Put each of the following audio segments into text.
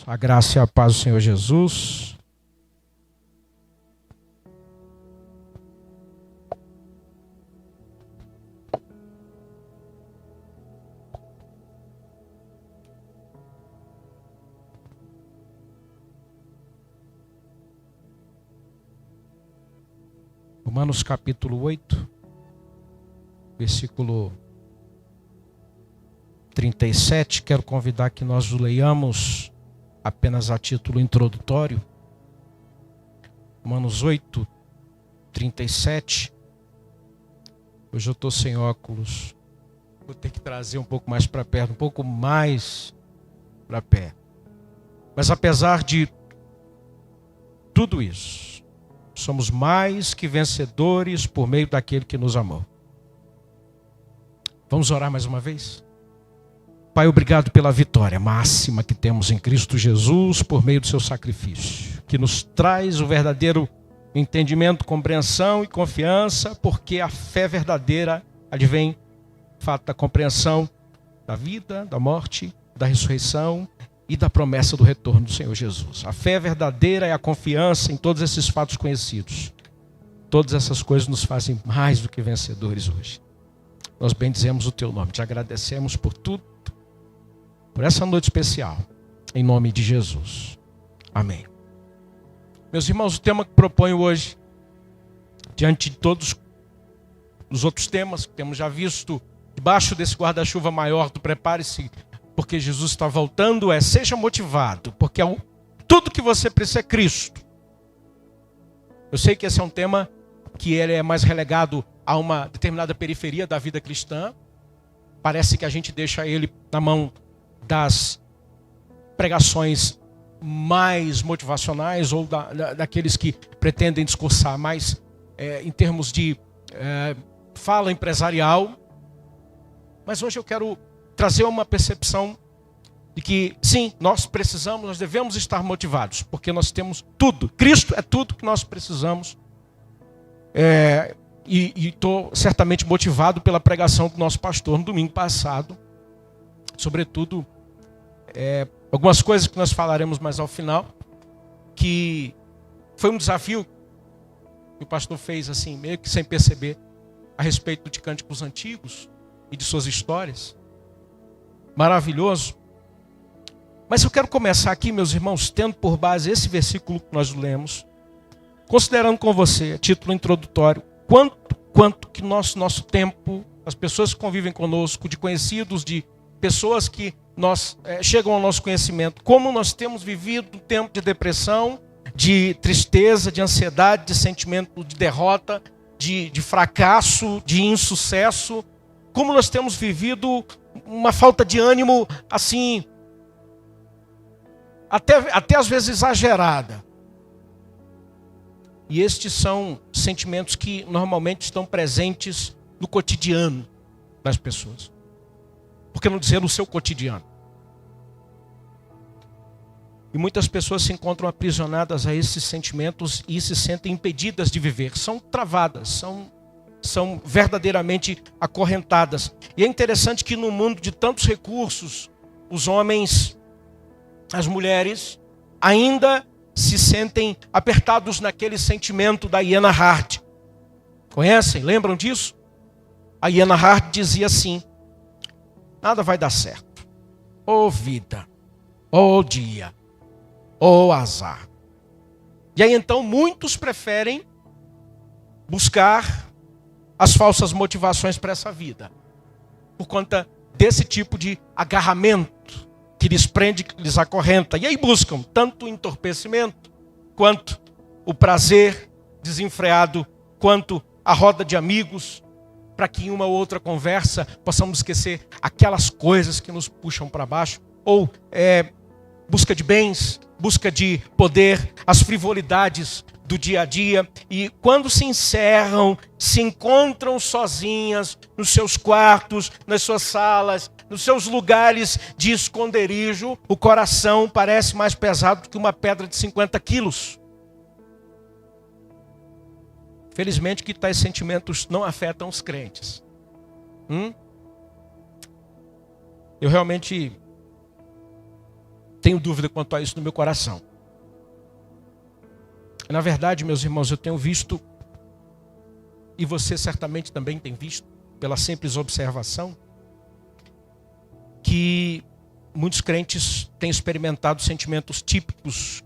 A graça e a paz do Senhor Jesus. Romanos capítulo 8, versículo 37. Quero convidar que nós o leiamos apenas a título introdutório. Romanos 8, 37. Hoje eu estou sem óculos. Vou ter que trazer um pouco mais para perto, um pouco mais para perto. Mas apesar de tudo isso, somos mais que vencedores por meio daquele que nos amou. Vamos orar mais uma vez? Pai, obrigado pela vitória máxima que temos em Cristo Jesus por meio do seu sacrifício, que nos traz o verdadeiro entendimento, compreensão e confiança, porque a fé verdadeira advém do fato da compreensão da vida, da morte, da ressurreição e da promessa do retorno do Senhor Jesus. A fé verdadeira é a confiança em todos esses fatos conhecidos. Todas essas coisas nos fazem mais do que vencedores hoje. Nós bendizemos o teu nome, te agradecemos por tudo, por essa noite especial, em nome de Jesus. Amém. Meus irmãos, o tema que proponho hoje, diante de todos os outros temas que temos já visto, debaixo desse guarda-chuva maior do prepare-se, porque Jesus está voltando, seja motivado, porque tudo que você precisa é Cristo. Eu sei que esse é um tema que ele é mais relegado a uma determinada periferia da vida cristã. Parece que a gente deixa ele na mão das pregações mais motivacionais ou daqueles que pretendem discursar mais em termos de fala empresarial. Mas hoje eu quero trazer uma percepção de que, sim, nós devemos estar motivados, porque nós temos tudo. Cristo é tudo que nós precisamos. E estou certamente motivado pela pregação do nosso pastor no domingo passado. Sobretudo, algumas coisas que nós falaremos mais ao final, que foi um desafio que o pastor fez assim, meio que sem perceber, a respeito de cânticos antigos e de suas histórias. Maravilhoso. Mas eu quero começar aqui, meus irmãos, tendo por base esse versículo que nós lemos, considerando com você, a título introdutório, quanto que nosso tempo, as pessoas que convivem conosco, de conhecidos, de pessoas que chegam ao nosso conhecimento, como nós temos vivido um tempo de depressão, de tristeza, de ansiedade, de sentimento de derrota, de fracasso, de insucesso, como nós temos vivido uma falta de ânimo, assim, até às vezes exagerada. E estes são sentimentos que normalmente estão presentes no cotidiano das pessoas. Por que não dizer no seu cotidiano? E muitas pessoas se encontram aprisionadas a esses sentimentos e se sentem impedidas de viver. São travadas, são verdadeiramente acorrentadas. E é interessante que no mundo de tantos recursos, os homens, as mulheres, ainda se sentem apertados naquele sentimento da Hannah Arendt. Conhecem? Lembram disso? A Hannah Arendt dizia assim: nada vai dar certo. Ô vida, ô dia, ô azar. E aí então muitos preferem buscar as falsas motivações para essa vida, por conta desse tipo de agarramento que lhes prende, que lhes acorrenta. E aí buscam tanto o entorpecimento, quanto o prazer desenfreado, quanto a roda de amigos, para que em uma ou outra conversa possamos esquecer aquelas coisas que nos puxam para baixo, ou busca de bens, busca de poder, as frivolidades do dia a dia, e quando se encerram, se encontram sozinhas nos seus quartos, nas suas salas, nos seus lugares de esconderijo, o coração parece mais pesado do que uma pedra de 50 quilos. Felizmente que tais sentimentos não afetam os crentes. Eu realmente tenho dúvida quanto a isso no meu coração. Na verdade, meus irmãos, eu tenho visto, e você certamente também tem visto, pela simples observação, que muitos crentes têm experimentado sentimentos típicos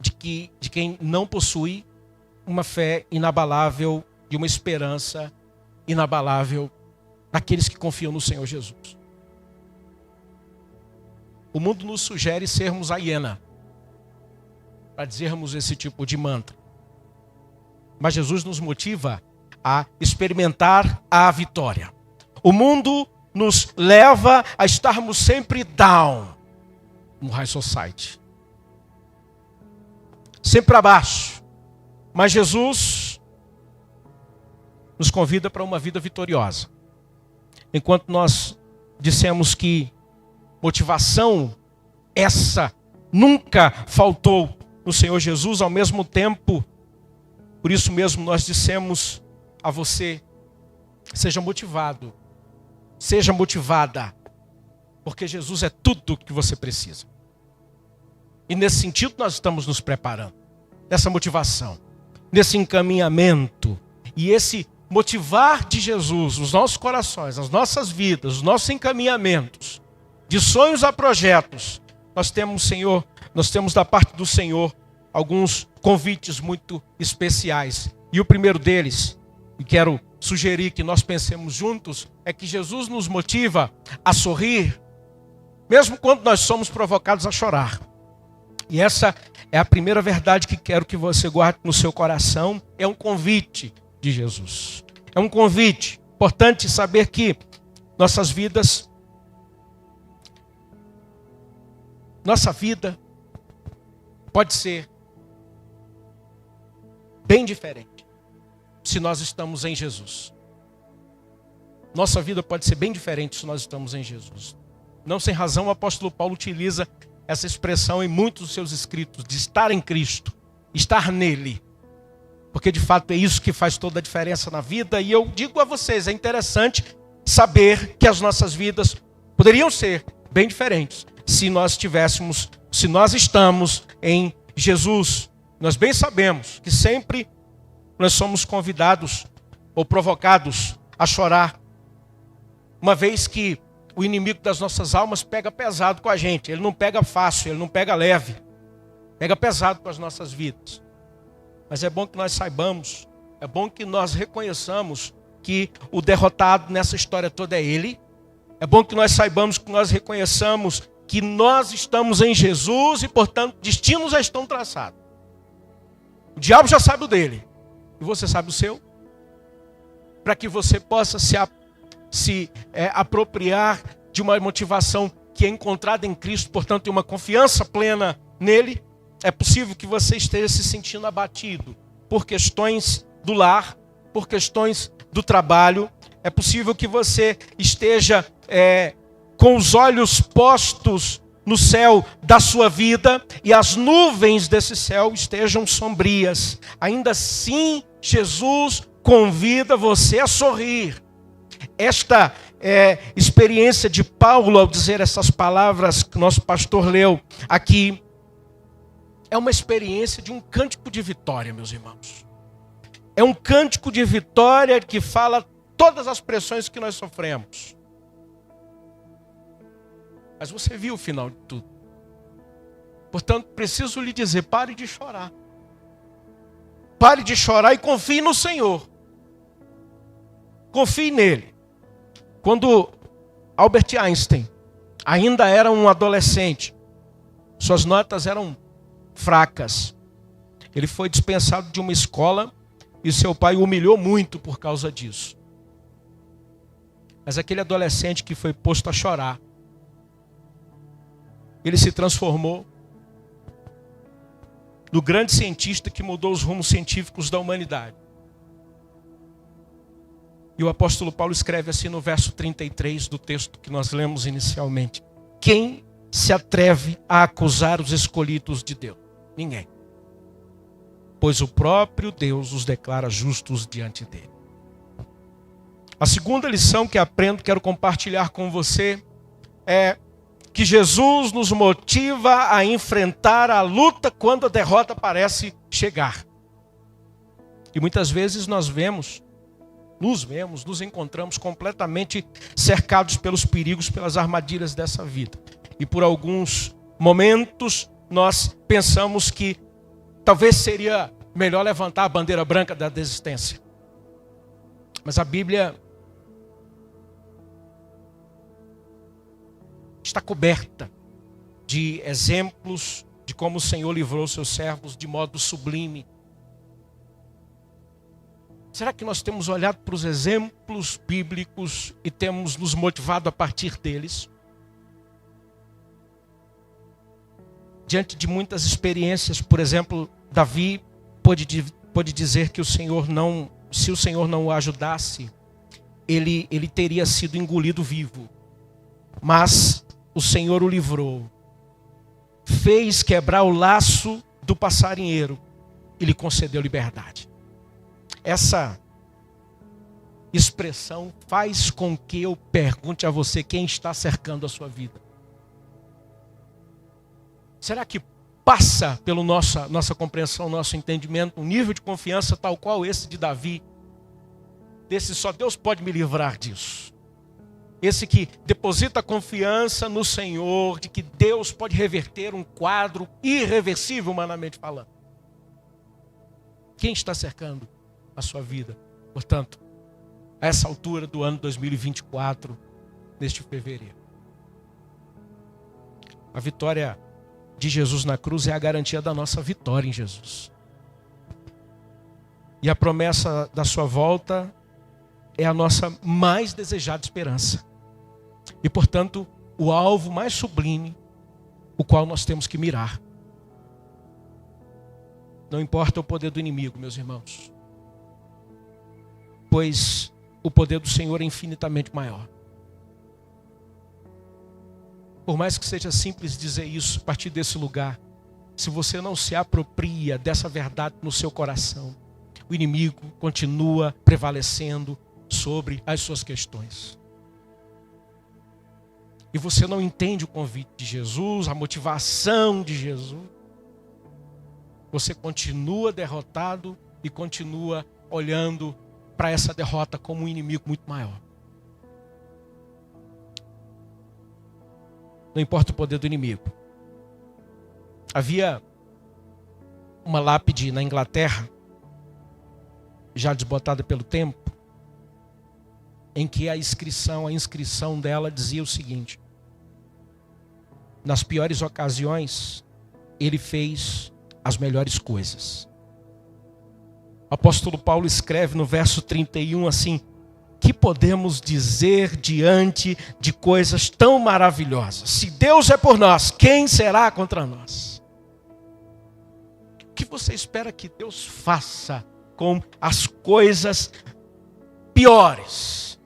de quem não possui uma fé inabalável e uma esperança inabalável naqueles que confiam no Senhor Jesus. O mundo nos sugere sermos a hiena, para dizermos esse tipo de mantra. Mas Jesus nos motiva a experimentar a vitória. O mundo nos leva a estarmos sempre down no high society. Sempre abaixo. Mas Jesus nos convida para uma vida vitoriosa. Enquanto nós dissemos que motivação essa nunca faltou no Senhor Jesus, ao mesmo tempo, por isso mesmo nós dissemos a você, seja motivado, seja motivada, porque Jesus é tudo o que você precisa. E nesse sentido nós estamos nos preparando, nessa motivação, nesse encaminhamento, e esse motivar de Jesus nos nossos corações, nas nossas vidas, os nossos encaminhamentos, de sonhos a projetos, nós temos, Senhor, nós temos da parte do Senhor alguns convites muito especiais. E o primeiro deles, e quero sugerir que nós pensemos juntos, é que Jesus nos motiva a sorrir, mesmo quando nós somos provocados a chorar. E essa é a primeira verdade que quero que você guarde no seu coração. É um convite de Jesus. É um convite. Importante saber que nossa vida pode ser bem diferente se nós estamos em Jesus. Nossa vida pode ser bem diferente se nós estamos em Jesus. Não sem razão o apóstolo Paulo utiliza essa expressão em muitos dos seus escritos, de estar em Cristo, estar nele. Porque de fato é isso que faz toda a diferença na vida. E eu digo a vocês, é interessante saber que as nossas vidas poderiam ser bem diferentes se nós estamos em Jesus. Nós bem sabemos que sempre nós somos convidados ou provocados a chorar, uma vez que o inimigo das nossas almas pega pesado com a gente. Ele não pega fácil, ele não pega leve, pega pesado com as nossas vidas. Mas é bom que nós saibamos, é bom que nós reconheçamos que o derrotado nessa história toda é ele. É bom que nós saibamos, que nós reconheçamos que nós estamos em Jesus e, portanto, destinos já estão traçados. O diabo já sabe o dele, e você sabe o seu, para que você possa se apropriar de uma motivação que é encontrada em Cristo, portanto, tem uma confiança plena nele. É possível que você esteja se sentindo abatido por questões do lar, por questões do trabalho. É possível que você esteja com os olhos postos no céu da sua vida e as nuvens desse céu estejam sombrias. Ainda assim, Jesus convida você a sorrir. Esta experiência de Paulo ao dizer essas palavras que o nosso pastor leu aqui, é uma experiência de um cântico de vitória, meus irmãos. É um cântico de vitória que fala todas as pressões que nós sofremos. Mas você viu o final de tudo. Portanto, preciso lhe dizer, pare de chorar. Pare de chorar e confie no Senhor. Confie nele. Quando Albert Einstein ainda era um adolescente, suas notas eram fracas. Ele foi dispensado de uma escola e seu pai o humilhou muito por causa disso. Mas aquele adolescente que foi posto a chorar, ele se transformou no grande cientista que mudou os rumos científicos da humanidade. E o apóstolo Paulo escreve assim no verso 33 do texto que nós lemos inicialmente: quem se atreve a acusar os escolhidos de Deus? Ninguém. Pois o próprio Deus os declara justos diante dele. A segunda lição que aprendo, quero compartilhar com você, é que Jesus nos motiva a enfrentar a luta quando a derrota parece chegar. E muitas vezes nos encontramos completamente cercados pelos perigos, pelas armadilhas dessa vida. E por alguns momentos nós pensamos que talvez seria melhor levantar a bandeira branca da desistência. Mas a Bíblia está coberta de exemplos de como o Senhor livrou seus servos de modo sublime. Será que nós temos olhado para os exemplos bíblicos e temos nos motivado a partir deles? Diante de muitas experiências, por exemplo, Davi pôde dizer que se o Senhor não o ajudasse, ele teria sido engolido vivo. Mas o Senhor o livrou, fez quebrar o laço do passarinheiro e lhe concedeu liberdade. Essa expressão faz com que eu pergunte a você quem está cercando a sua vida. Será que passa pela nossa compreensão, nosso entendimento, um nível de confiança tal qual esse de Davi? Desse só Deus pode me livrar disso. Esse que deposita confiança no Senhor, de que Deus pode reverter um quadro irreversível, humanamente falando. Quem está cercando a sua vida? Portanto, a essa altura do ano 2024, neste fevereiro. A vitória de Jesus na cruz é a garantia da nossa vitória em Jesus. E a promessa da sua volta é a nossa mais desejada esperança. E, portanto, o alvo mais sublime, o qual nós temos que mirar. Não importa o poder do inimigo, meus irmãos. Pois o poder do Senhor é infinitamente maior. Por mais que seja simples dizer isso a partir desse lugar, se você não se apropria dessa verdade no seu coração, o inimigo continua prevalecendo sobre as suas questões. E você não entende o convite de Jesus, a motivação de Jesus. Você continua derrotado e continua olhando para essa derrota como um inimigo muito maior. Não importa o poder do inimigo. Havia uma lápide na Inglaterra, já desbotada pelo tempo, em que a inscrição dela dizia o seguinte: nas piores ocasiões, ele fez as melhores coisas. O apóstolo Paulo escreve no verso 31 assim: que podemos dizer diante de coisas tão maravilhosas? Se Deus é por nós, quem será contra nós? O que você espera que Deus faça com as coisas piores,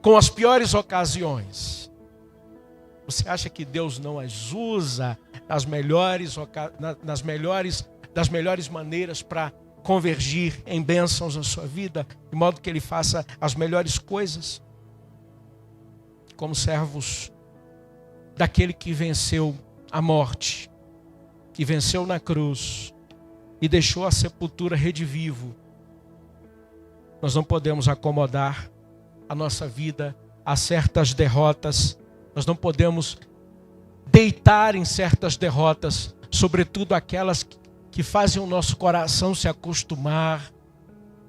com as piores ocasiões? Você acha que Deus não as usa das melhores maneiras para convergir em bênçãos na sua vida, de modo que Ele faça as melhores coisas? Como servos daquele que venceu a morte, que venceu na cruz e deixou a sepultura redivivo, nós não podemos acomodar a nossa vida a certas derrotas. Nós não podemos deitar em certas derrotas, sobretudo aquelas que fazem o nosso coração se acostumar,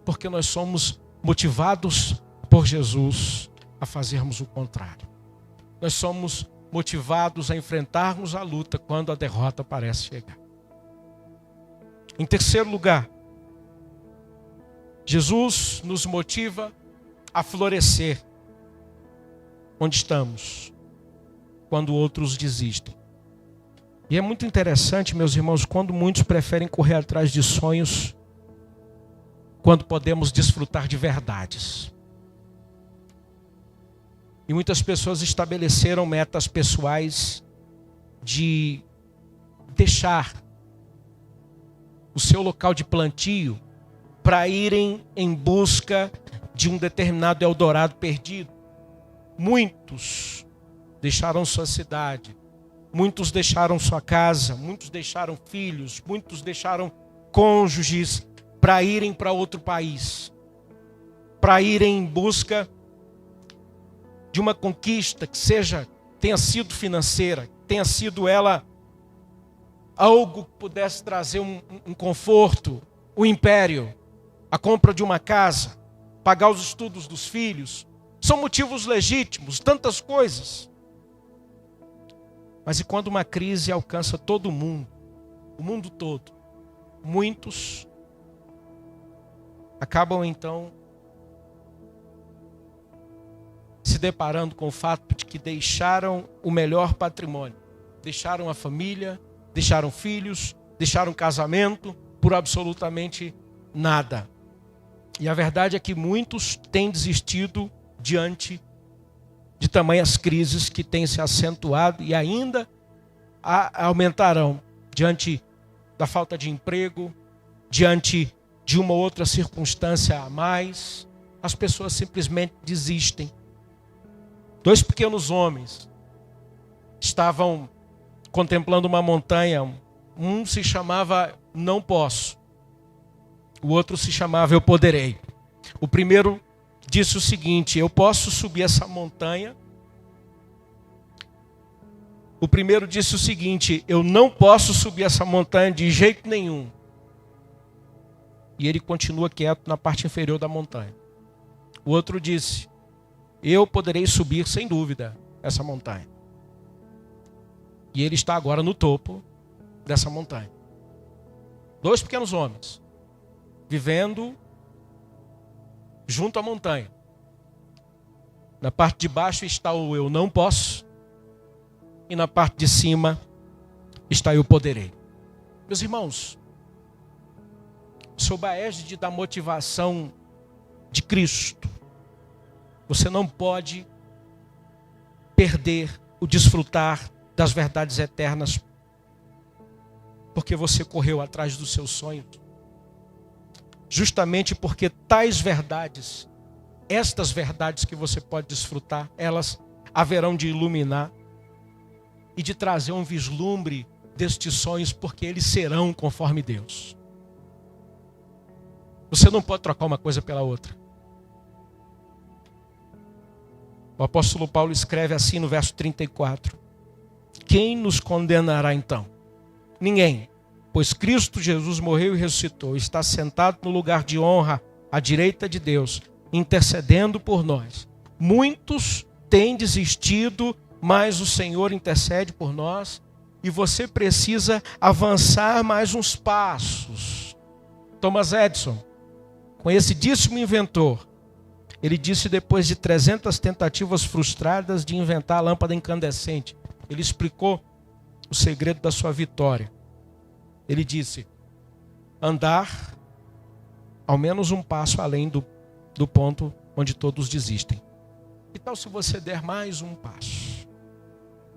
porque nós somos motivados por Jesus a fazermos o contrário. Nós somos motivados a enfrentarmos a luta quando a derrota parece chegar. Em terceiro lugar, Jesus nos motiva a florescer onde estamos, quando outros desistem. E é muito interessante, meus irmãos, quando muitos preferem correr atrás de sonhos, quando podemos desfrutar de verdades. E muitas pessoas estabeleceram metas pessoais de deixar o seu local de plantio para irem em busca de um determinado Eldorado perdido. Muitos deixaram sua cidade, muitos deixaram sua casa, muitos deixaram filhos, muitos deixaram cônjuges para irem para outro país, para irem em busca de uma conquista que tenha sido financeira, tenha sido ela algo que pudesse trazer um conforto, o império, a compra de uma casa, pagar os estudos dos filhos. São motivos legítimos, tantas coisas. Mas e quando uma crise alcança todo mundo, o mundo todo, muitos acabam então se deparando com o fato de que deixaram o melhor patrimônio, deixaram a família, deixaram filhos, deixaram casamento por absolutamente nada. E a verdade é que muitos têm desistido diante de tamanhas crises que têm se acentuado e ainda aumentarão diante da falta de emprego, diante de uma outra circunstância a mais. As pessoas simplesmente desistem. 2 pequenos homens estavam contemplando uma montanha. Um se chamava Não Posso. O outro se chamava Eu Poderei. O primeiro disse o seguinte: eu posso subir essa montanha. O primeiro disse o seguinte: eu não posso subir essa montanha de jeito nenhum. E ele continua quieto na parte inferior da montanha. O outro disse: eu poderei subir sem dúvida essa montanha. E ele está agora no topo dessa montanha. 2 pequenos homens vivendo junto à montanha. Na parte de baixo está o eu não posso, e na parte de cima está eu poderei. Meus irmãos, sob a égide da motivação de Cristo, você não pode perder o desfrutar das verdades eternas porque você correu atrás dos seus sonhos. Justamente porque tais verdades, estas verdades que você pode desfrutar, elas haverão de iluminar e de trazer um vislumbre destes sonhos, porque eles serão conforme Deus. Você não pode trocar uma coisa pela outra. O apóstolo Paulo escreve assim no verso 34: quem nos condenará então? Ninguém. Pois Cristo Jesus morreu e ressuscitou, está sentado no lugar de honra à direita de Deus, intercedendo por nós. Muitos têm desistido, mas o Senhor intercede por nós, e você precisa avançar mais uns passos. Thomas Edison, conhecidíssimo inventor, ele disse depois de 300 tentativas frustradas de inventar a lâmpada incandescente, ele explicou o segredo da sua vitória. Ele disse: andar ao menos um passo além do ponto onde todos desistem. Que tal se você der mais um passo?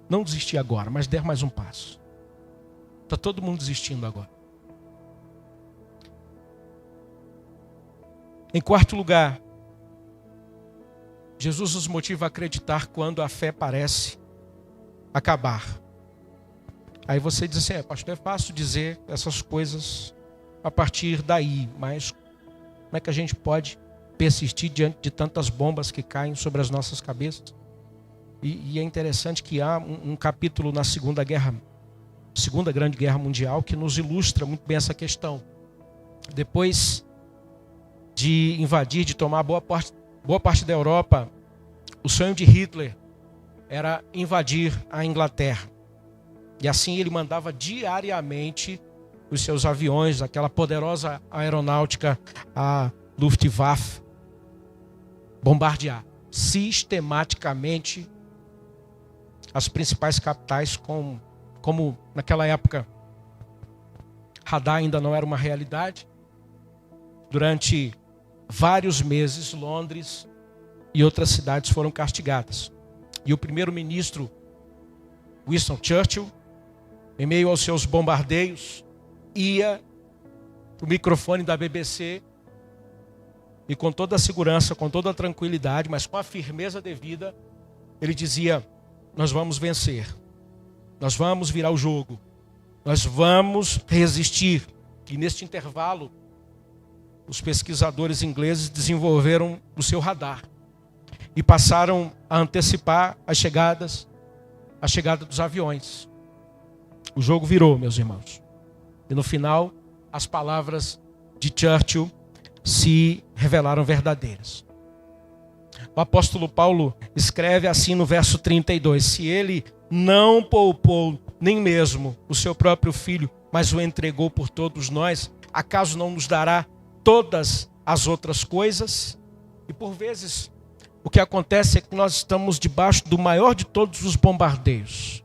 Não desistir agora, mas der mais um passo. Está todo mundo desistindo agora. Em quarto lugar, Jesus nos motiva a acreditar quando a fé parece acabar. Aí você diz assim: pastor, é fácil dizer essas coisas a partir daí, mas como é que a gente pode persistir diante de tantas bombas que caem sobre as nossas cabeças? E é interessante que há um capítulo na Segunda Grande Guerra Mundial que nos ilustra muito bem essa questão. Depois de invadir, de tomar boa parte da Europa, o sonho de Hitler era invadir a Inglaterra. E assim ele mandava diariamente os seus aviões, aquela poderosa aeronáutica, a Luftwaffe, bombardear sistematicamente as principais capitais, como naquela época radar ainda não era uma realidade. Durante vários meses, Londres e outras cidades foram castigadas. E o primeiro-ministro Winston Churchill, em meio aos seus bombardeios, ia para o microfone da BBC e com toda a segurança, com toda a tranquilidade, mas com a firmeza devida, ele dizia: nós vamos vencer. Nós vamos virar o jogo. Nós vamos resistir. E neste intervalo, os pesquisadores ingleses desenvolveram o seu radar e passaram a antecipar a chegada dos aviões. O jogo virou, meus irmãos. E no final, as palavras de Churchill se revelaram verdadeiras. O apóstolo Paulo escreve assim no verso 32: se ele não poupou nem mesmo o seu próprio filho, mas o entregou por todos nós, acaso não nos dará todas as outras coisas? E por vezes o que acontece é que nós estamos debaixo do maior de todos os bombardeios.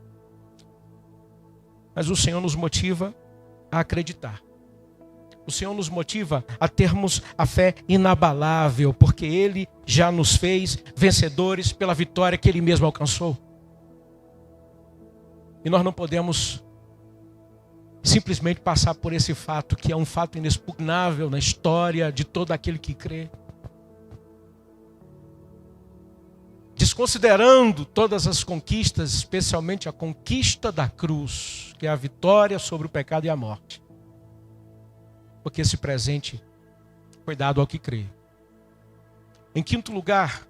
Mas o Senhor nos motiva a acreditar. O Senhor nos motiva a termos a fé inabalável, porque Ele já nos fez vencedores pela vitória que Ele mesmo alcançou. E nós não podemos simplesmente passar por esse fato, que é um fato inexpugnável na história de todo aquele que crê, desconsiderando todas as conquistas, especialmente a conquista da cruz, que é a vitória sobre o pecado e a morte. Porque esse presente foi dado ao que crê. Em quinto lugar,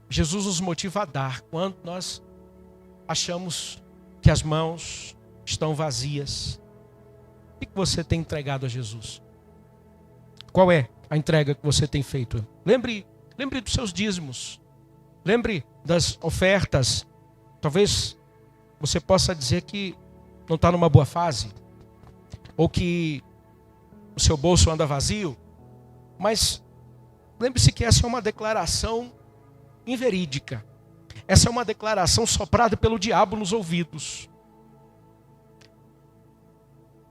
Jesus nos motiva a dar quando nós achamos que as mãos estão vazias. O que você tem entregado a Jesus? Qual é a entrega que você tem feito? Lembre dos seus dízimos. Lembre das ofertas. Talvez você possa dizer que não está numa boa fase, ou que o seu bolso anda vazio, mas lembre-se que essa é uma declaração inverídica. Essa é uma declaração soprada pelo diabo nos ouvidos.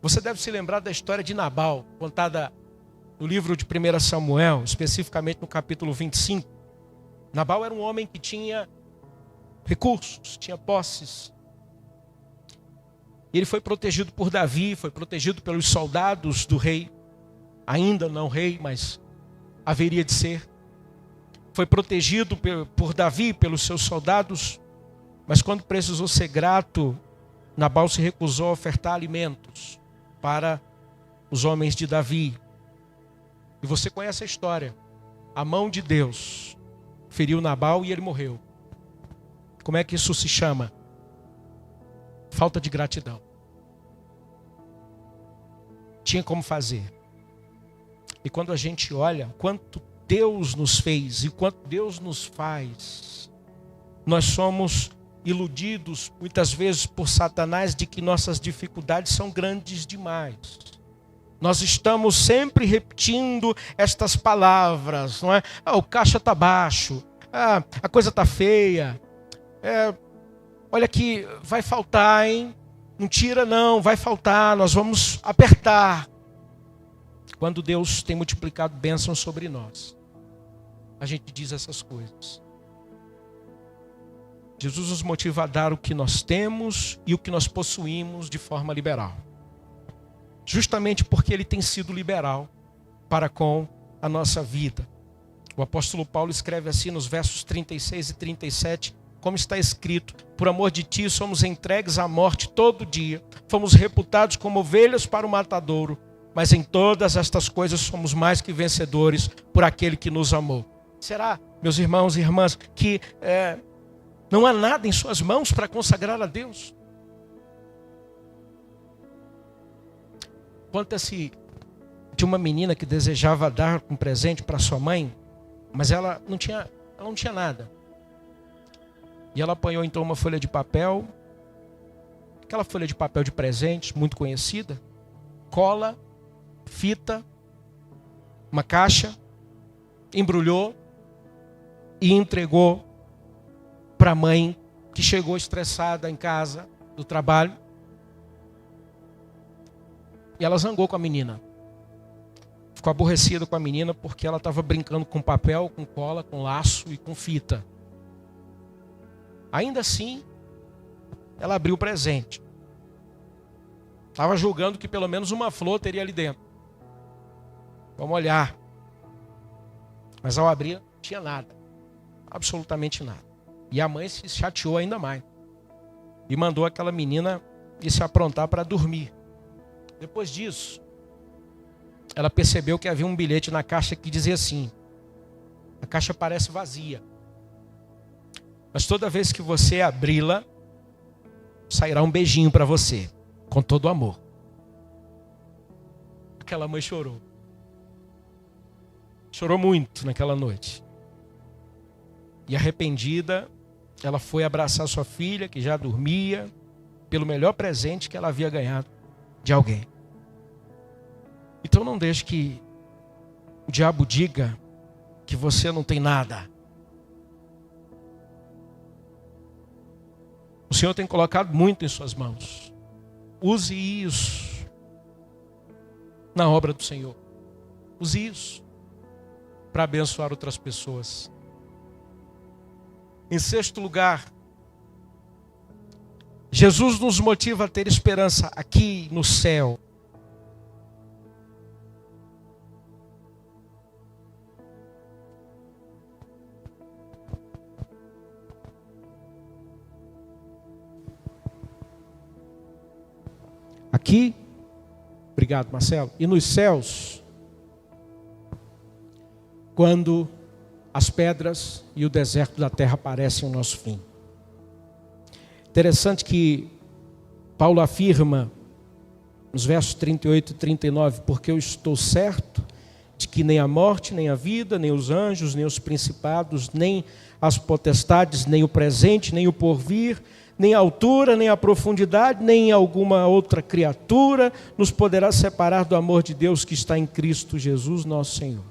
Você deve se lembrar da história de Nabal, contada no livro de 1 Samuel, especificamente no capítulo 25. Nabal era um homem que tinha recursos, tinha posses. Ele foi protegido por Davi, foi protegido pelos soldados do rei. Ainda não rei, mas haveria de ser. Foi protegido por Davi, pelos seus soldados. Mas quando precisou ser grato, Nabal se recusou a ofertar alimentos para os homens de Davi. E você conhece a história. A mão de Deus feriu Nabal e ele morreu. Como é que isso se chama? Falta de gratidão. Tinha como fazer. E quando a gente olha quanto Deus nos fez e quanto Deus nos faz, nós somos iludidos muitas vezes por Satanás de que nossas dificuldades são grandes demais. Nós estamos sempre repetindo estas palavras, não é? O caixa está baixo, a coisa está feia, olha que vai faltar, hein? Não tira não, vai faltar, nós vamos apertar. Quando Deus tem multiplicado bênçãos sobre nós, a gente diz essas coisas. Jesus nos motiva a dar o que nós temos e o que nós possuímos de forma liberal. Justamente porque Ele tem sido liberal para com a nossa vida. O apóstolo Paulo escreve assim nos versos 36 e 37, como está escrito: por amor de ti somos entregues à morte todo dia, fomos reputados como ovelhas para o matadouro, mas em todas estas coisas somos mais que vencedores por aquele que nos amou. Será, meus irmãos e irmãs, que não há nada em suas mãos para consagrar a Deus? Conta-se de uma menina que desejava dar um presente para sua mãe, mas ela não tinha nada. E ela apanhou então uma folha de papel, aquela folha de papel de presentes, muito conhecida, cola, fita, uma caixa, embrulhou e entregou para a mãe, que chegou estressada em casa do trabalho. E ela zangou com a menina. Ficou aborrecida com a menina porque ela estava brincando com papel, com cola, com laço e com fita. Ainda assim, ela abriu o presente. Estava julgando que pelo menos uma flor teria ali dentro. Vamos olhar. Mas ao abrir, não tinha nada. Absolutamente nada. E a mãe se chateou ainda mais. e mandou aquela menina ir se aprontar para dormir. Depois disso, ela percebeu que havia um bilhete na caixa que dizia assim: a caixa parece vazia, mas toda vez que você abri-la, sairá um beijinho para você, com todo o amor. Aquela mãe chorou. Chorou muito naquela noite. E arrependida, ela foi abraçar sua filha, que já dormia, pelo melhor presente que ela havia ganhado de alguém. Então não deixe que o diabo diga que você não tem nada. O Senhor tem colocado muito em suas mãos. Use isso na obra do Senhor. Use isso para abençoar outras pessoas. Em sexto lugar, Jesus nos motiva a ter esperança aqui no céu. Aqui, obrigado Marcelo, e nos céus, quando as pedras e o deserto da terra parecem o nosso fim. Interessante que Paulo afirma nos versos 38 e 39, porque eu estou certo de que nem a morte, nem a vida, nem os anjos, nem os principados, nem as potestades, nem o presente, nem o porvir, nem a altura, nem a profundidade, nem alguma outra criatura nos poderá separar do amor de Deus que está em Cristo Jesus, nosso Senhor.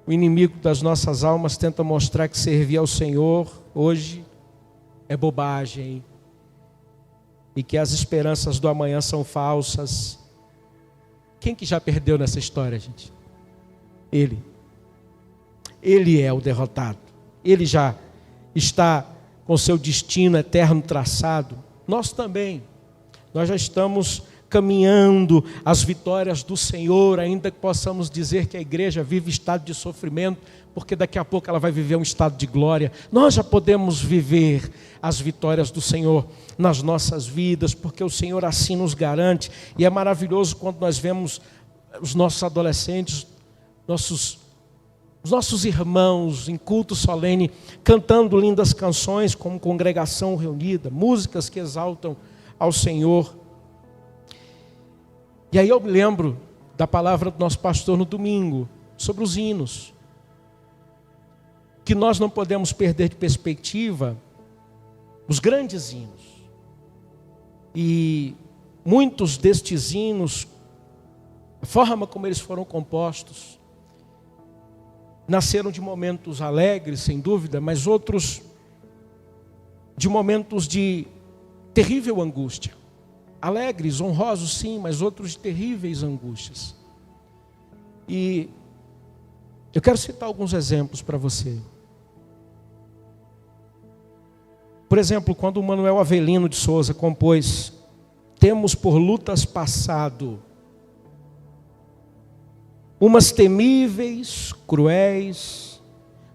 O inimigo das nossas almas tenta mostrar que servir ao Senhor hoje é bobagem e que as esperanças do amanhã são falsas. Quem que já perdeu nessa história, gente? Ele. Ele é o derrotado. Ele já está com seu destino eterno traçado. Nós também. Nós já estamos caminhando as vitórias do Senhor, ainda que possamos dizer que a igreja vive estado de sofrimento, porque daqui a pouco ela vai viver um estado de glória. Nós já podemos viver as vitórias do Senhor nas nossas vidas, porque o Senhor assim nos garante. E é maravilhoso quando nós vemos os nossos adolescentes, os nossos irmãos em culto solene, cantando lindas canções como congregação reunida, músicas que exaltam ao Senhor. E aí eu me lembro da palavra do nosso pastor no domingo, sobre os hinos, que nós não podemos perder de perspectiva os grandes hinos. E muitos destes hinos, a forma como eles foram compostos, nasceram de momentos alegres, sem dúvida, mas outros de momentos de terrível angústia. Alegres, honrosos sim, mas outros de terríveis angústias. E eu quero citar alguns exemplos para você. Por exemplo, quando o Manuel Avelino de Souza compôs Temos por lutas passado, umas temíveis, cruéis,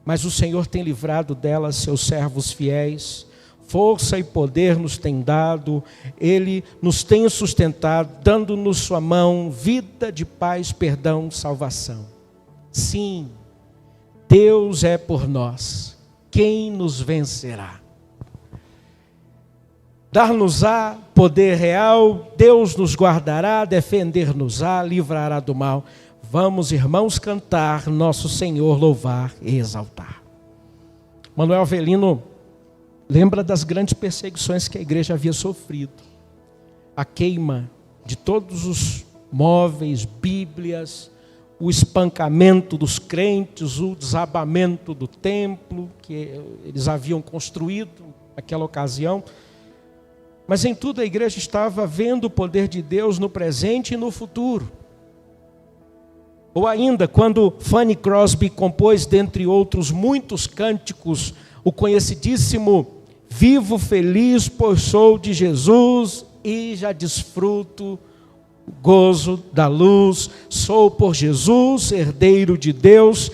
mas o Senhor tem livrado delas seus servos fiéis. Força e poder nos tem dado, Ele nos tem sustentado, dando-nos sua mão, vida de paz, perdão, salvação. Sim, Deus é por nós, quem nos vencerá? Dar-nos-á poder real, Deus nos guardará, defender-nos-á, livrará do mal. Vamos, irmãos, cantar, nosso Senhor louvar e exaltar. Manuel Avelino lembra das grandes perseguições que a igreja havia sofrido. A queima de todos os móveis, bíblias, o espancamento dos crentes, o desabamento do templo que eles haviam construído naquela ocasião. Mas em tudo a igreja estava vendo o poder de Deus no presente e no futuro. Ou ainda, quando Fanny Crosby compôs, dentre outros muitos cânticos, o conhecidíssimo Vivo feliz, pois sou de Jesus e já desfruto o gozo da luz. Sou por Jesus, herdeiro de Deus,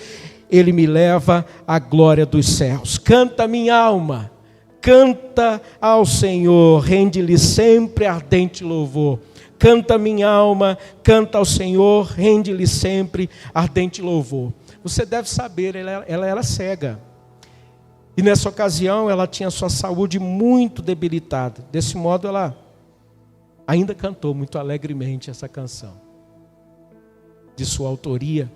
Ele me leva à glória dos céus. Canta minha alma, Canta ao Senhor, rende-lhe sempre ardente louvor. Canta minha alma, canta ao Senhor, rende-lhe sempre ardente louvor. Você deve saber, ela era cega. E nessa ocasião ela tinha sua saúde muito debilitada. Desse modo ela ainda cantou muito alegremente essa canção. De sua autoria.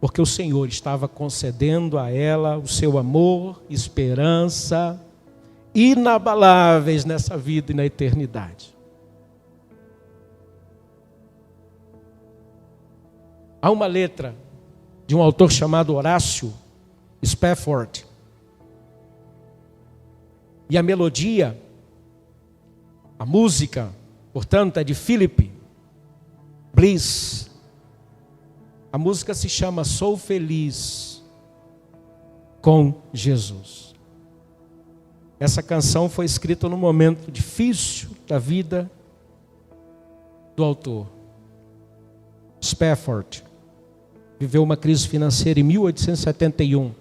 Porque o Senhor estava concedendo a ela o seu amor, esperança, inabaláveis nessa vida e na eternidade. Há uma letra de um autor chamado Horácio Spafford. E a melodia, a música, portanto, é de Philip Bliss. A música se chama Sou Feliz com Jesus. Essa canção foi escrita num momento difícil da vida do autor. Spafford viveu uma crise financeira em 1871.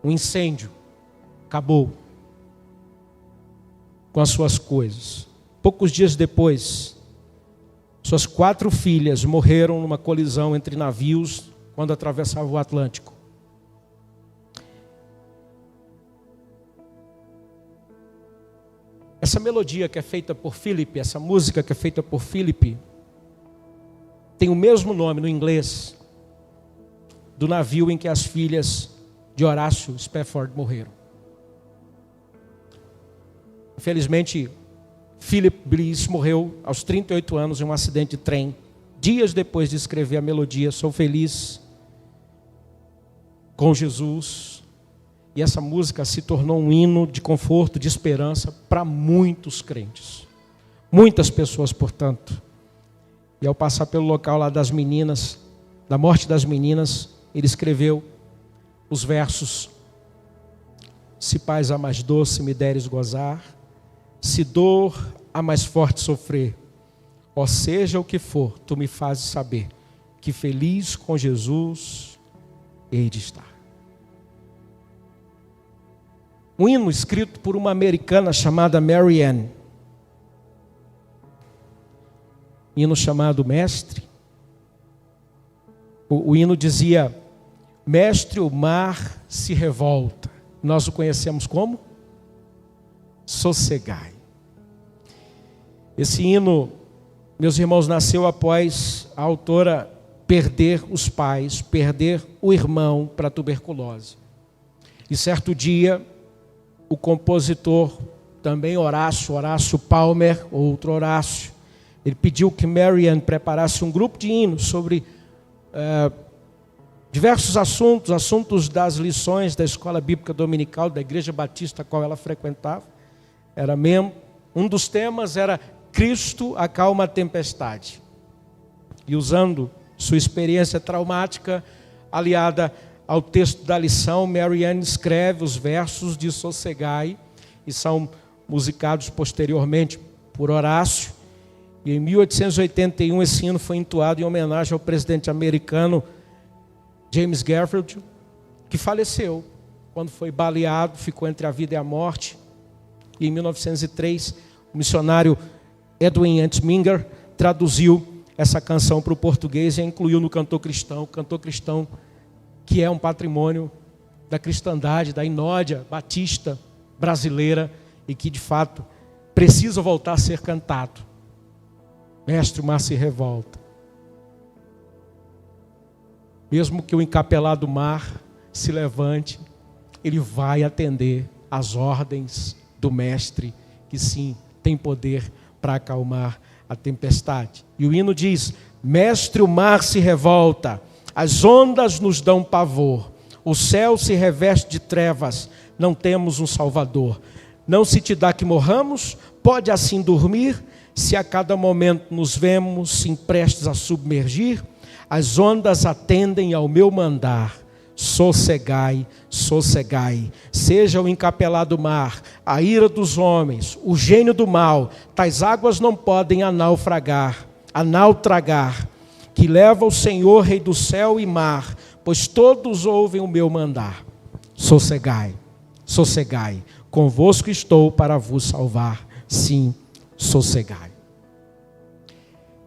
Um incêndio acabou com as suas coisas. Poucos dias depois, suas 4 filhas morreram numa colisão entre navios quando atravessavam o Atlântico. Essa melodia que é feita por Philip, essa música que é feita por Philip, tem o mesmo nome no inglês do navio em que as filhas de Horácio Spafford morreram. Infelizmente, Philip Bliss morreu aos 38 anos em um acidente de trem, dias depois de escrever a melodia Sou Feliz com Jesus. E essa música se tornou um hino de conforto, de esperança para muitos crentes. Muitas pessoas, portanto. E ao passar pelo local lá das meninas, da morte das meninas, ele escreveu os versos: se paz a mais doce me deres gozar, se dor a mais forte sofrer, ó seja o que for, tu me fazes saber que feliz com Jesus hei de estar. Um hino escrito por uma americana chamada Mary Ann. Hino chamado Mestre. O hino dizia: Mestre, o mar se revolta. Nós o conhecemos como? Sossegai. Esse hino, meus irmãos, nasceu após a autora perder os pais, perder o irmão para a tuberculose. E certo dia, o compositor, também Horácio Palmer, outro Horácio, ele pediu que Mary Ann preparasse um grupo de hinos sobre diversos assuntos das lições da escola bíblica dominical da igreja batista a qual ela frequentava. Um dos temas era Cristo acalma a tempestade. E usando sua experiência traumática, aliada ao texto da lição, Mary Ann escreve os versos de Sossegai, e são musicados posteriormente por Horácio. E em 1881 esse hino foi entoado em homenagem ao presidente americano James Garfield, que faleceu quando foi baleado, ficou entre a vida e a morte. E em 1903, o missionário Edwin Entminger traduziu essa canção para o português e a incluiu no Cantor Cristão. Cantor Cristão, que é um patrimônio da cristandade, da inódia batista brasileira, e que de fato precisa voltar a ser cantado. Mestre, o mar se revolta. Mesmo que o encapelado mar se levante, ele vai atender às ordens do Mestre, que sim, tem poder para acalmar a tempestade. E o hino diz: Mestre, o mar se revolta, as ondas nos dão pavor, o céu se reveste de trevas, não temos um Salvador. Não se te dá que morramos, pode assim dormir, se a cada momento nos vemos sim prestes a submergir, as ondas atendem ao meu mandar. Sossegai, sossegai, seja o encapelado mar, a ira dos homens, o gênio do mal, tais águas não podem naufragar, que leva o Senhor, Rei do céu e mar, pois todos ouvem o meu mandar. sossegai, sossegai. Convosco estou para vos salvar. Sim, sossegai.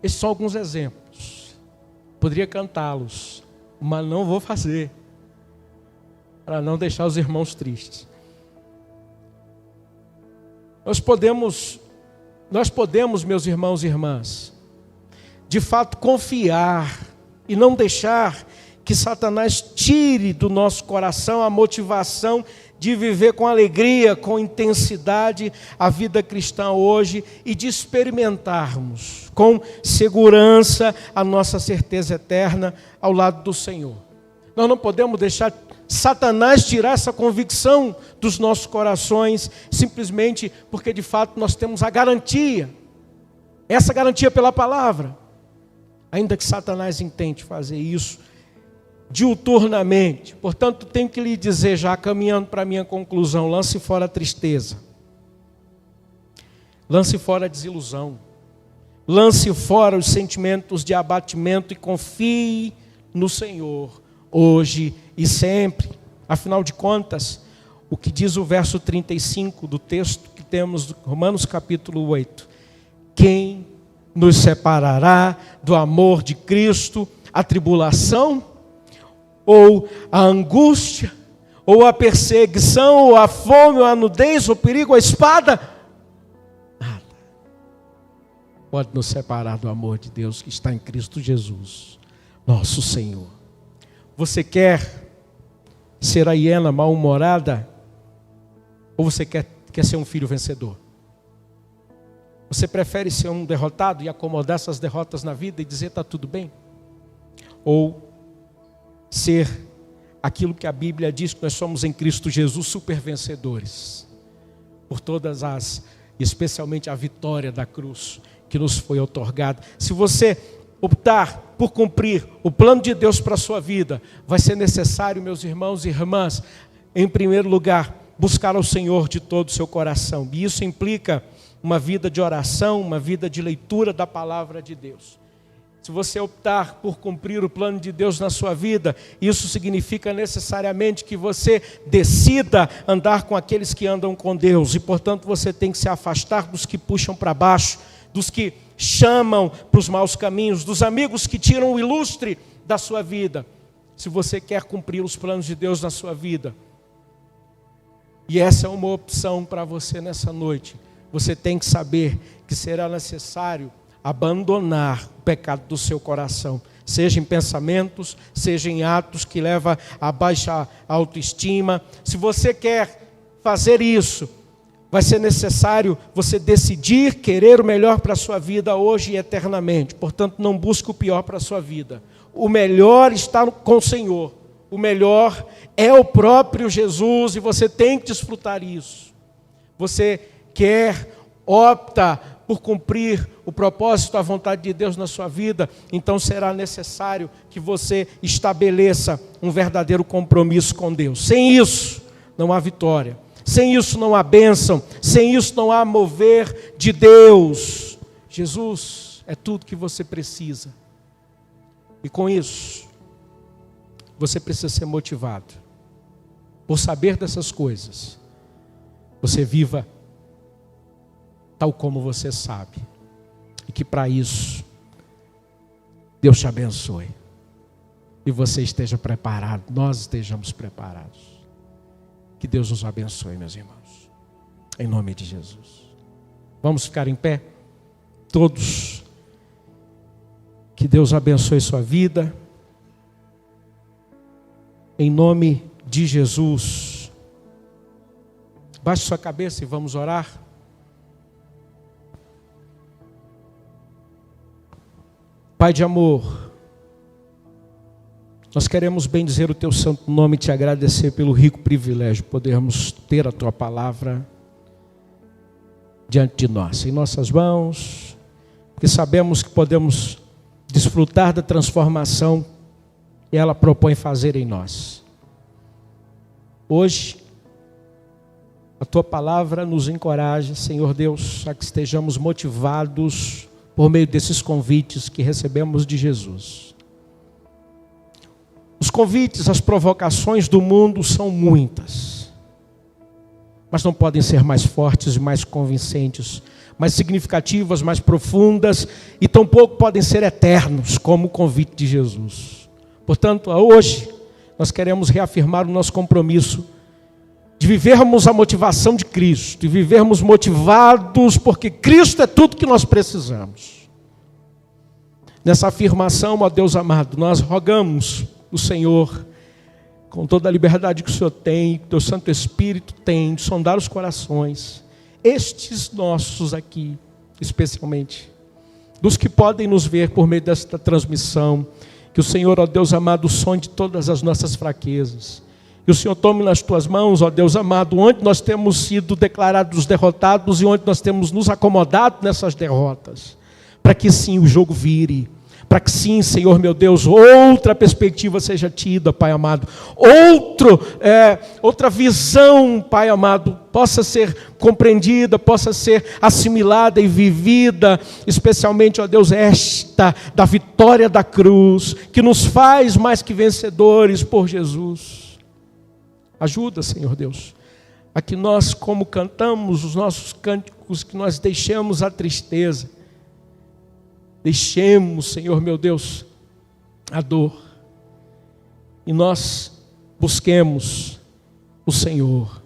Esses são alguns exemplos. Poderia cantá-los, mas não vou fazer, para não deixar os irmãos tristes. Nós podemos, meus irmãos e irmãs, de fato confiar e não deixar que Satanás tire do nosso coração a motivação de viver com alegria, com intensidade a vida cristã hoje e de experimentarmos com segurança a nossa certeza eterna ao lado do Senhor. Nós não podemos deixar Satanás tirar essa convicção dos nossos corações, simplesmente porque de fato nós temos a garantia, essa garantia pela palavra. Ainda que Satanás intente fazer isso diuturnamente. Portanto, tenho que lhe dizer, já caminhando para a minha conclusão, lance fora a tristeza, lance fora a desilusão, lance fora os sentimentos de abatimento e confie no Senhor, hoje e sempre. Afinal de contas, o que diz o verso 35 do texto que temos, Romanos capítulo 8, quem nos separará do amor de Cristo? A tribulação, ou a angústia, ou a perseguição, ou a fome, ou a nudez, ou o perigo, ou a espada? Nada pode nos separar do amor de Deus que está em Cristo Jesus, nosso Senhor. Você quer ser a hiena mal-humorada, ou você quer ser um filho vencedor? Você prefere ser um derrotado e acomodar essas derrotas na vida e dizer está tudo bem? Ou ser aquilo que a Bíblia diz que nós somos em Cristo Jesus super vencedores, por todas especialmente a vitória da cruz que nos foi outorgada. Se você optar por cumprir o plano de Deus para a sua vida, vai ser necessário, meus irmãos e irmãs, em primeiro lugar, buscar ao Senhor de todo o seu coração. E isso implica uma vida de oração, uma vida de leitura da palavra de Deus. Se você optar por cumprir o plano de Deus na sua vida, isso significa necessariamente que você decida andar com aqueles que andam com Deus. E, portanto, você tem que se afastar dos que puxam para baixo, dos que chamam para os maus caminhos, dos amigos que tiram o ilustre da sua vida. Se você quer cumprir os planos de Deus na sua vida, e essa é uma opção para você nessa noite, você tem que saber que será necessário abandonar o pecado do seu coração, seja em pensamentos, seja em atos que levam a baixa autoestima. Se você quer fazer isso, vai ser necessário você decidir querer o melhor para a sua vida hoje e eternamente. Portanto, não busque o pior para a sua vida. O melhor está com o Senhor. O melhor é o próprio Jesus e você tem que desfrutar isso. Você opta por cumprir o propósito, a vontade de Deus na sua vida, então será necessário que você estabeleça um verdadeiro compromisso com Deus. Sem isso, não há vitória. Sem isso, não há bênção. Sem isso, não há mover de Deus. Jesus é tudo que você precisa. E com isso, você precisa ser motivado. Por saber dessas coisas, você viva tal como você sabe. E que para isso, Deus te abençoe. E você esteja preparado, nós estejamos preparados. Que Deus nos abençoe, meus irmãos. Em nome de Jesus. Vamos ficar em pé? Todos. Que Deus abençoe sua vida. Em nome de Jesus. Baixe sua cabeça e vamos orar. Pai de amor, nós queremos bendizer o Teu santo nome e Te agradecer pelo rico privilégio de podermos ter a Tua palavra diante de nós, em nossas mãos, porque sabemos que podemos desfrutar da transformação que ela propõe fazer em nós. Hoje, a Tua palavra nos encoraja, Senhor Deus, a que estejamos motivados por meio desses convites que recebemos de Jesus. Os convites, as provocações do mundo são muitas, mas não podem ser mais fortes e mais convincentes, mais significativas, mais profundas, e tampouco podem ser eternos, como o convite de Jesus. Portanto, hoje, nós queremos reafirmar o nosso compromisso de vivermos a motivação de Cristo, de vivermos motivados, porque Cristo é tudo que nós precisamos. Nessa afirmação, ó Deus amado, nós rogamos o Senhor, com toda a liberdade que o Senhor tem, que o teu Santo Espírito tem, de sondar os corações, estes nossos aqui, especialmente, dos que podem nos ver por meio desta transmissão, que o Senhor, ó Deus amado, sonde todas as nossas fraquezas, e o Senhor tome nas tuas mãos, ó Deus amado, onde nós temos sido declarados derrotados e onde nós temos nos acomodado nessas derrotas, para que sim o jogo vire, para que sim, Senhor meu Deus, outra perspectiva seja tida, Pai amado, outra visão, Pai amado, possa ser compreendida, possa ser assimilada e vivida, especialmente, ó Deus, esta da vitória da cruz, que nos faz mais que vencedores por Jesus. Ajuda, Senhor Deus, a que nós, como cantamos os nossos cânticos, que nós deixemos a tristeza, deixemos, Senhor meu Deus, a dor, e nós busquemos o Senhor,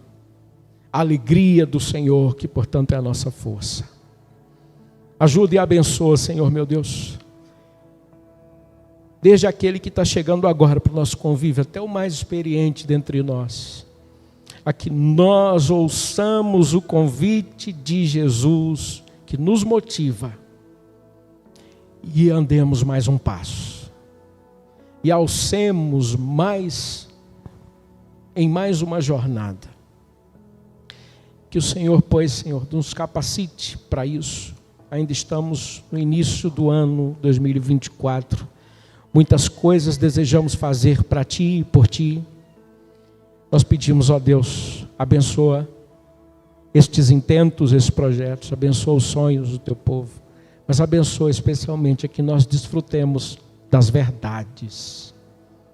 a alegria do Senhor, que portanto é a nossa força. Ajuda e abençoa, Senhor meu Deus, desde aquele que está chegando agora para o nosso convívio, até o mais experiente dentre nós, a que nós ouçamos o convite de Jesus, que nos motiva, e andemos mais um passo, e alcemos em mais uma jornada, que o Senhor, pois, Senhor, nos capacite para isso. Ainda estamos no início do ano 2024, muitas coisas desejamos fazer para Ti e por Ti. Nós pedimos, ó Deus, abençoa estes intentos, esses projetos, abençoa os sonhos do Teu povo, mas abençoa especialmente a que nós desfrutemos das verdades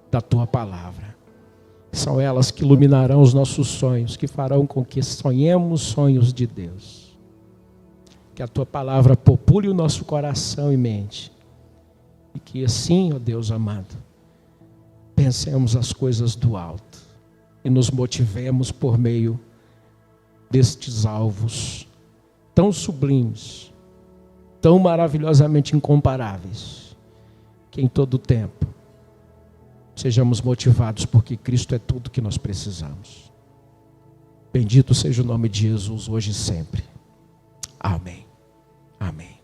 da Tua palavra. São elas que iluminarão os nossos sonhos, que farão com que sonhemos sonhos de Deus. Que a Tua palavra popule o nosso coração e mente. E que assim, ó Deus amado, pensemos as coisas do alto e nos motivemos por meio destes alvos tão sublimes, tão maravilhosamente incomparáveis, que em todo tempo sejamos motivados, porque Cristo é tudo que nós precisamos. Bendito seja o nome de Jesus, hoje e sempre. Amém. Amém.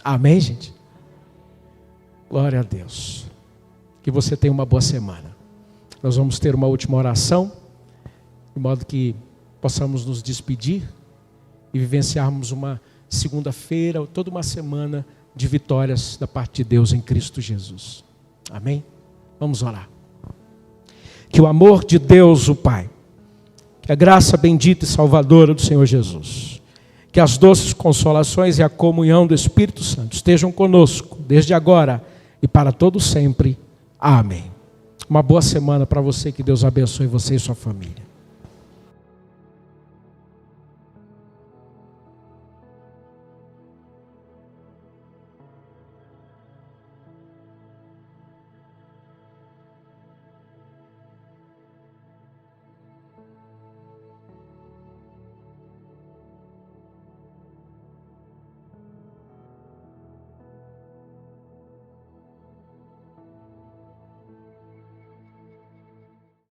Amém, gente? Glória a Deus. Que você tenha uma boa semana. Nós vamos ter uma última oração, de modo que possamos nos despedir e vivenciarmos uma segunda-feira, toda uma semana de vitórias da parte de Deus em Cristo Jesus. Amém? Vamos orar. Que o amor de Deus, o Pai, que a graça bendita e salvadora do Senhor Jesus, que as doces consolações e a comunhão do Espírito Santo estejam conosco, desde agora e para todo sempre. Amém. Uma boa semana para você, que Deus abençoe você e sua família.